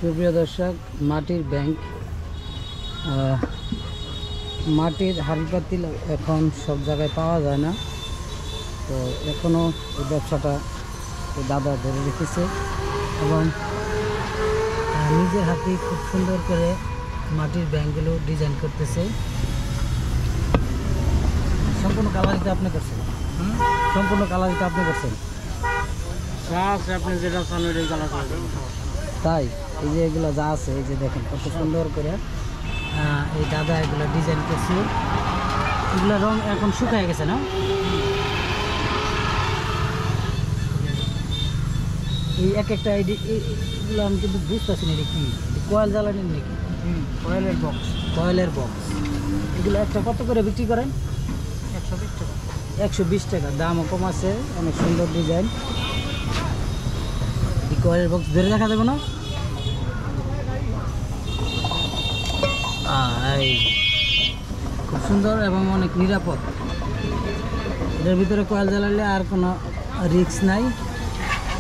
সুপ্রিয় দর্শক, মাটির ব্যাংক, মাটির হাঁড়ি পাতিল এখন সব জায়গায় পাওয়া যায় না। তো এখনও এই ব্যবসাটা দাদা ধরে রেখেছে এবং নিজের হাতে খুব সুন্দর করে মাটির ব্যাংকগুলো ডিজাইন করতেছে। সম্পূর্ণ কালারিটা আপনি করছেন? সম্পূর্ণ কালারিটা আপনি করছেন? আপনি যেটা চান ওইটাই কালার করে দেবেন। তাই এই যে এগুলো যা আছে, এই যে দেখেন কত সুন্দর করে এই দাদা এগুলো ডিজাইন করছে। এগুলো রং এখন শুকায় গেছে না? এই এক একটা এগুলো আমি কিন্তু বুঝতেছি না এটা কি, কয়েল জ্বালানির নাকি? কয়েলের বক্স। কয়েলের বক্স। এগুলো একটা কত করে বিক্রি করেন? 120 টাকা। 120 টাকা। দামও কম আছে, অনেক সুন্দর ডিজাইন। এই কয়েলের বক্স ধরে দেখা যাবে না? এই খুব সুন্দর এবং অনেক নিরাপদ। এটার ভিতরে কয়েল জ্বালালে আর কোনো রিস্ক নাই।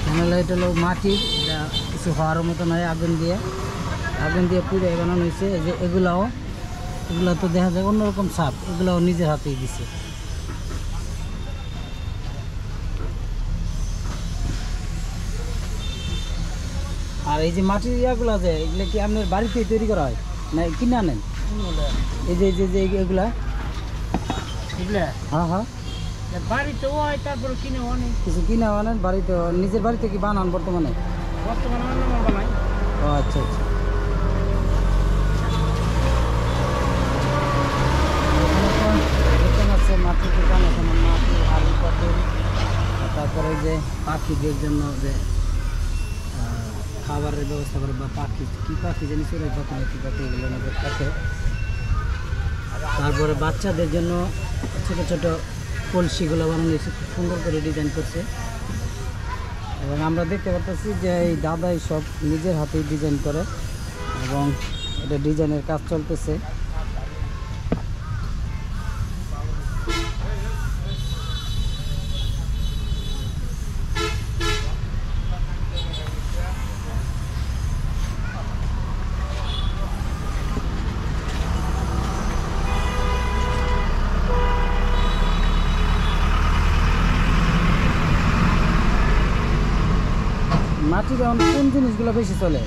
কেননা এটা হলো মাটির, এটা কিছু হওয়ার মতো নয়। আগুন দিয়ে পুড়ে বানানো হয়েছে। এই যে এগুলো তো দেখা যায় অন্যরকম সাপ, এগুলোও নিজের হাতেই দিছে। আর এই যে মাটির ইয়াগুলো আছে, এগুলো কি আপনার বাড়িতেই তৈরি করা হয় না কিনে আনেন? এই যে এগুলা, হ্যাঁ হ্যাঁ, বাড়িতেও হয়, তারপরে কিনে অনেক কিছু কিনে আনেন বাড়িতে? নিজের বাড়িতে কি বানান বর্তমানে? বানাই। ও আচ্ছা আচ্ছা। দোকান আছে, মাটির দোকান আছে, মাটি আলু পাতিল, তারপরে যে পাখিদের জন্য যে খাবারের ব্যবস্থা করে, বা পাখি কি পাখি জানি চলে পাখি এগুলো আমাদের থাকে। তারপরে বাচ্চাদের জন্য ছোট ছোট কলসিগুলো বানানো হয়েছে, খুব সুন্দর করে ডিজাইন করছে। এবং আমরা দেখতে পাচ্ছি যে এই দাদাই সব নিজের হাতেই ডিজাইন করে এবং এটা ডিজাইনের কাজ চলতেছে। মাটির এখন কোন জিনিসগুলো বেশি চলে?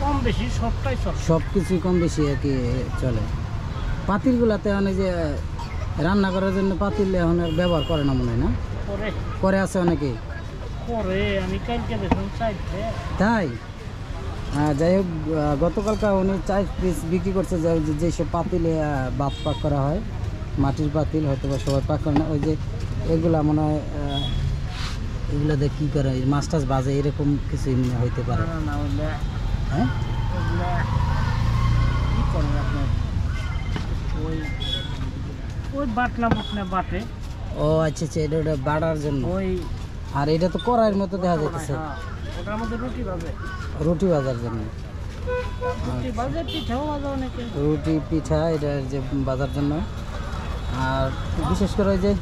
কম বেশি সবটাই চলে, সব কিছুই কম বেশি আর কি চলে। পাতিলগুলাতে অনেক যে রান্না করার জন্য পাতিল এখন আর ব্যবহার করে না মনে হয় না? করে আছে অনেকেই করে। আমি কালকে দেখলাম চাইতে। তাই? যাই হোক, গতকালকে উনি 4 পিস বিক্রি করছে। যেসব পাতিলে ভাত পাক করা হয়, মাটির পাতিল, হয়তো বা সবাই পাক করে না। ওই যে এগুলা মনে হয় এগুলো দিয়ে কী করে, মাছ টাছ বাজে, এরকম কিছু হইতে পারে। হ্যাঁ, কি করেন আপনার ওই বাটলাম আপনার বাটে। ও আচ্ছা আচ্ছা, এটা ওটা বাড়ার জন্য। ওই আর এটা তো কড়াইয়ের মতো দেখা যাচ্ছে, ওটার মধ্যে রুটি ভাজে, রুটি ভাজার জন্য। রুটি ভাজে, পিঠাও ভাজে অনেকে। রুটি পিঠা এটা যে বাজার জন্য। আর বিশেষ করে ওই যে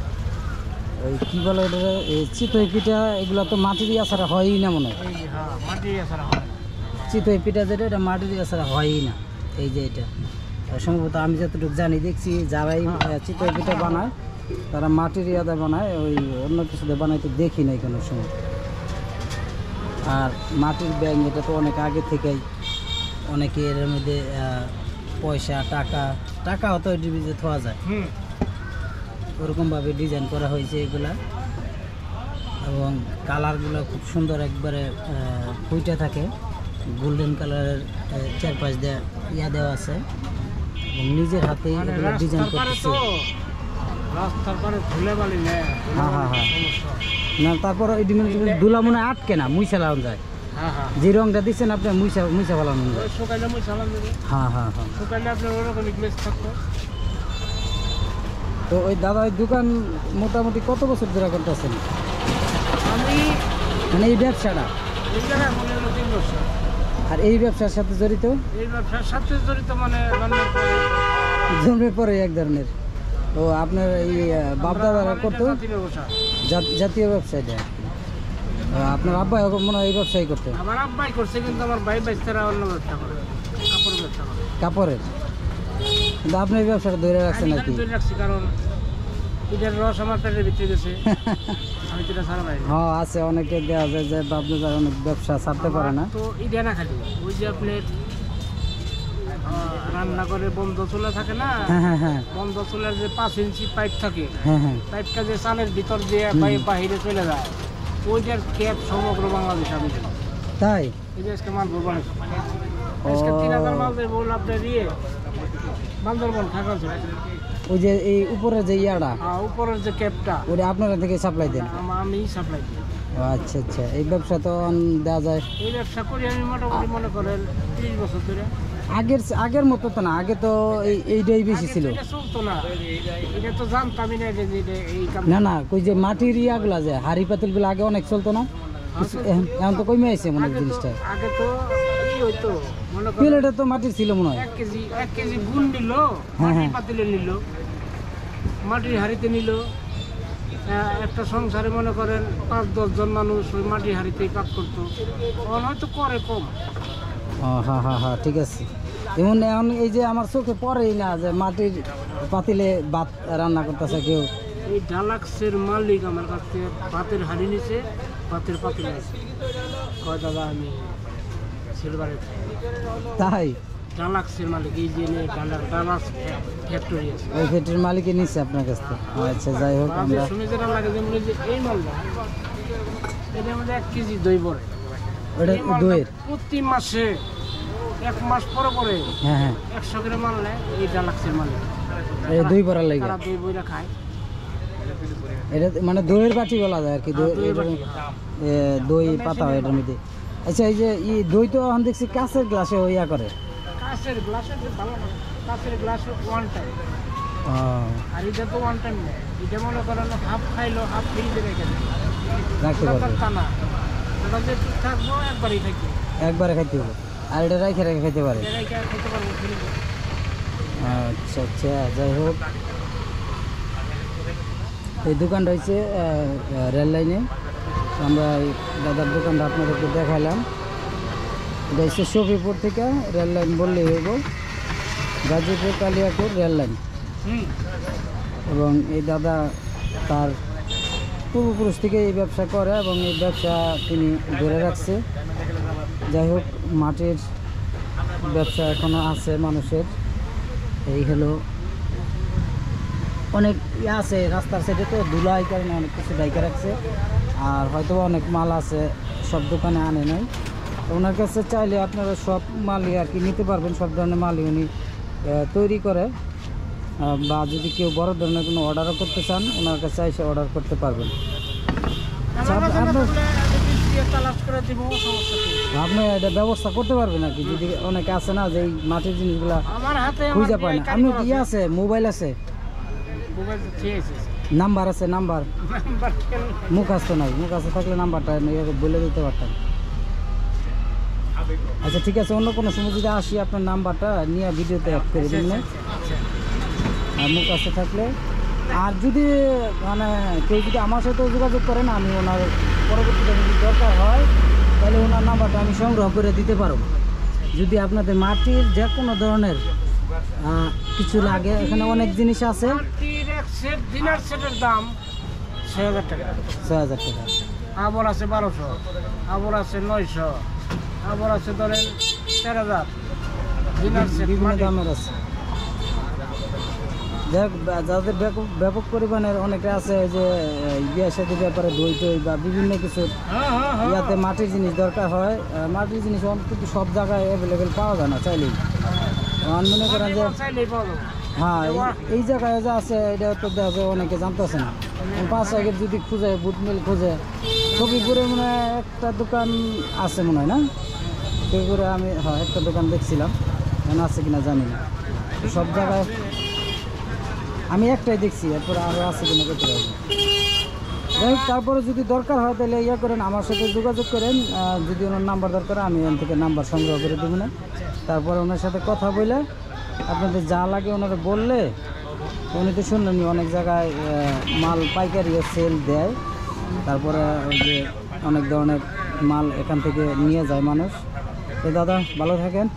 ওই কী বলে এটা, এই চিতই পিঠা, এগুলো তো মাটিরই আছাড়া হয়ই না মনে হয়। হ্যাঁ, মাটির আছাড়া হয়। চিতই পিঠা যেটা, এটা মাটিরই আছাড়া হয়ই না। এই যে এটা সম্ভবত আমি যতটুকু জানি, দেখছি যারাই চিতই পিঠা বানায় তারা মাটির ইয়াদা বানায়, ওই অন্য কিছুতে বানাইতে দেখি নাই কোনো সময়। আর মাটির ব্যাঙ, এটা তো অনেক আগে থেকেই অনেকে এর মধ্যে পয়সা টাকা হতো এটির ভিতরে থোয়া যায়, ওরকমভাবে ডিজাইন করা হয়েছে এগুলা। এবং কালারগুলো খুব সুন্দর, একবারে ফুইটা থাকে, গোল্ডেন কালারের চারপাশ দিয়ে ইয়া দেওয়া আছে। এবং নিজের হাতে এগুলো ডিজাইন করতেছে। রাস্তার পরে ধুলে বালি নেয়। হ্যাঁ হ্যাঁ হ্যাঁ, না তারপর এই ধুলা মনে আটকে না, মুইসা লাগানো যায়। হ্যাঁ হ্যাঁ, যে রংটা দিচ্ছেন আপনি, মুইসা ফেলানো যায়। শুকাইলে মুই সালাম দেবে। হ্যাঁ হ্যাঁ হ্যাঁ, শুকাইলে আপনার ওরকম গ্লেজ থাকতো। তো ওই দাদা ওই দোকান মোটামুটি কত বছর ধরে করতেছেন? আমি মানে এই ব্যবসাটা, এই জায়গায় মনে হলো 3 বছর। আর এই ব্যবসার সাথে জড়িত? এই ব্যবসার সাথে জড়িত মানে জন্মের পরে এক ধরনের। তো আপনার এই বাপ দাদারা করতো জাতীয় ব্যবসা। জাতীয় ব্যবসা এটা। আপনার আব্বা এখন মনে হয় এই ব্যবসায়ী করতে আমার আব্বাই করছে, কিন্তু আমার ভাই বাচ্চারা অন্য ব্যবসা করে, কাপড়ের ব্যবসা করে। কাপড়ের, কিন্তু আপনি এই ব্যবসাটা ধরে রাখছেন আমি নাকি? ধরে রাখছি, কারণ এটার রস আমার পেটের ভিতরে গেছে, আমি যেটা ছাড়া পাই না। হ্যাঁ আছে, অনেকে দেওয়া যায় যে আপনি যারা অনেক ব্যবসা ছাড়তে পারে না। তো এটা না খালি ওই যে আপনার রান্না করে বন্ধ চুলা থাকে না, হ্যাঁ হ্যাঁ হ্যাঁ বন্ধ চুলার যে 5 ইঞ্চি পাইপ থাকে, হ্যাঁ হ্যাঁ পাইপটা যে চালের ভিতর দিয়ে বাহিরে চলে যায়, ওইটার ক্যাপ সমগ্র বাংলাদেশে আমি দিলাম। তাই? এই যে আজকে মাল বানাইছি, আজকে 3000 মাল দেবো আপনার ইয়ে বান্দরবন থাকা ছিল। ওই যে এই উপরে যে ইয়াটা, উপরের যে ক্যাপটা ওটা আপনারা থেকে সাপ্লাই দেন? আমি সাপ্লাই দিই। ও আচ্ছা আচ্ছা, এই ব্যবসা তো দেওয়া যায়। এই ব্যবসা করি আমি মোটামুটি মনে করেন 30 বছর ধরে। আগের মতো তো না, আগে তো এইটাই বেশি ছিল। এটা চলতো না, এটা তো জানতামই না যে এই কাম। না না, ওই যে মাটির ইয়াগুলা যে হাড়ি পাতিল গুলো আগে অনেক চলতো না, এখন তো কমে আসছে মনে হয় জিনিসটা। আগে তো এই হইতো মনে করেন প্লেটে তো মাটির ছিল মনে হয়। 1 কেজি গুণ নিল, হ্যাঁ, মাটির হ্যাঁ। পাতিলে নিল, মাটির হাঁড়িতে নিল। একটা সংসারে মনে করেন 5-10 জন মানুষ ওই মাটির হাঁড়িতেই পাক করতো, এখন হয়তো করে কম। ও হ্যাঁ হ্যাঁ হ্যাঁ, ঠিক আছে। যেমন এখন এই যে আমার চোখে পড়েই না যে মাটির পাতিলে ভাত রান্না করতেছে কেউ। এই ডালাক্সের মালিক আমার কাছ থেকে ভাতের হাঁড়ি নিছে, ভাতের পাতিল নিছে, কয় দাদা আমি সিলভারে খাই। তাই? ডালাক্সের মালিক, এই যে ডালাক্স ফ্যাক্টরি আছে, ওই ফ্যাক্টরির মালিকই নিচ্ছে আপনার কাছ থেকে? আচ্ছা, যাই হোক। আমরা শুনে যেটা লাগে যেমন এই যে এই মালটা, এটার মধ্যে 1 কেজি দই পড়ে। ওটা এই মালটা দইয়ের? প্রতি মাসে 1 মাস পরে পরে হ্যাঁ হ্যাঁ, 100 গ্রাম মাল নেয় এই ডালাক্সের মালিক। এই দই ভরার লাগে? তারা দই বইরা খায়। এটা মানে দইয়ের বাটি বলা যায় আর কি, দইয়ের বাটি। দই পাতা হয় এটার মধ্যে। আচ্ছা, এই যে দই তো এখন দেখছি কাঁচের গ্লাসে ইয়া করে। কাঁচের গ্লাসে ভালো না, কাঁচের গ্লাসে 1 টাইম, ও, আর এটা তো 1 টাইম নেই। এটা মনে করেন হাফ খাইলো, হাফ ফ্রিজে রেখে দেয়, রাখতে ওটা পারবে? তা না, ওটা যে ঠিক থাকবো একবারই থাকবে, একবারে খাইতে হবে, আর এটা রেখে রেখে খাইতে পারে? এটা রেখে খেতে পারবো ফ্রিজে। আচ্ছা আচ্ছা, যাই হোক। এই দোকানটা হচ্ছে রেল লাইনে। আমরা এই দাদার দোকানটা আপনাদেরকে দেখাইলাম। এটা হচ্ছে শফিপুর থেকে রেল লাইন বললেই হইব, গাজীপুর কালিয়াপুর রেল লাইন। এবং এই দাদা তার পূর্বপুরুষ থেকে এই ব্যবসা করে এবং এই ব্যবসা তিনি ধরে রাখছে। যাই হোক, মাটির ব্যবসা এখনও আছে মানুষের। এই হলো অনেক ইয়ে আছে রাস্তার সাইডে, তো ধুলাই কারণে অনেক কিছু ডাইকা রাখছে, আর হয়তো অনেক মাল আছে সব দোকানে আনে নাই। তো ওনার কাছে চাইলে আপনারা সব মালই আর কি নিতে পারবেন, সব ধরনের মালই উনি তৈরি করে। বা যদি কেউ বড় ধরনের কোনো অর্ডারও করতে চান, ওনার কাছে এসে অর্ডার করতে পারবেন। আচ্ছা, আপনি এটা ব্যবস্থা করতে পারবেন আর কি, যদি অনেকে আছে না যে এই মাটির জিনিসগুলা আমার হাতে খুঁজে পায় না। আপনি ইয়ে আছে, মোবাইল আছে, নাম্বার আছে? নাম্বার মুখস্থ নাই, মুখস্থ থাকলে নাম্বারটা বলে দিতে পারতাম। আচ্ছা ঠিক আছে, অন্য কোনো সময় যদি আসি আপনার নাম্বারটা নিয়ে ভিডিওতে অ্যাড করে দিন, আর মুখস্থ থাকলে। আর যদি মানে কেউ যদি আমার সাথে যোগাযোগ করেন, আমি ওনার পরবর্তীতে যদি দরকার হয় তাহলে ওনার নাম্বারটা আমি সংগ্রহ করে দিতে পারব। যদি আপনাদের মাটির যে কোনো ধরনের কিছু লাগে, এখানে অনেক জিনিস আছে। ডিনার সেটের দাম 6000 টাকা, 6000 টাকা। আবর আছে 1200, আবর আছে 900, আবর আছে ধরেন 4000। ডিনার সেট বিভিন্ন দামের আছে। যাদের ব্যাপক পরিমাণের অনেকে আছে যে বিয়ের সাথে ব্যাপারে দই টই বা বিভিন্ন কিছু ইয়াতে মাটির জিনিস দরকার হয়। মাটির জিনিস কিন্তু সব জায়গায় অ্যাভেলেবেল পাওয়া যায় না চাইলেই। মনে করেন যে হ্যাঁ, এই জায়গায় যা আছে এটা তো দেখা যায় অনেকে জানতেছে না। 5 আগে যদি খুঁজে, বুট মিল খুঁজে, সফিপুরে মনে হয় একটা দোকান আছে মনে হয় না? সফিপুরে আমি একটা দোকান দেখছিলাম, এখন আছে কিনা জানি না। সব জায়গায় আমি একটাই দেখছি, এরপরে আরও আছে কিনা করতে পারবো। যাই হোক, তারপরে যদি দরকার হয় তাহলে ইয়ে করেন, আমার সাথে যোগাযোগ করেন। যদি ওনার নাম্বার দরকার, আমি এখান থেকে নাম্বার সংগ্রহ করে দেবো না। তারপরে ওনার সাথে কথা বলে আপনাদের যা লাগে ওনারা বললে, উনি তো শুনলেন অনেক জায়গায় মাল পাইকারি সেল দেয়। তারপরে ওই যে অনেক ধরনের মাল এখান থেকে নিয়ে যায় মানুষ। তো দাদা ভালো থাকেন।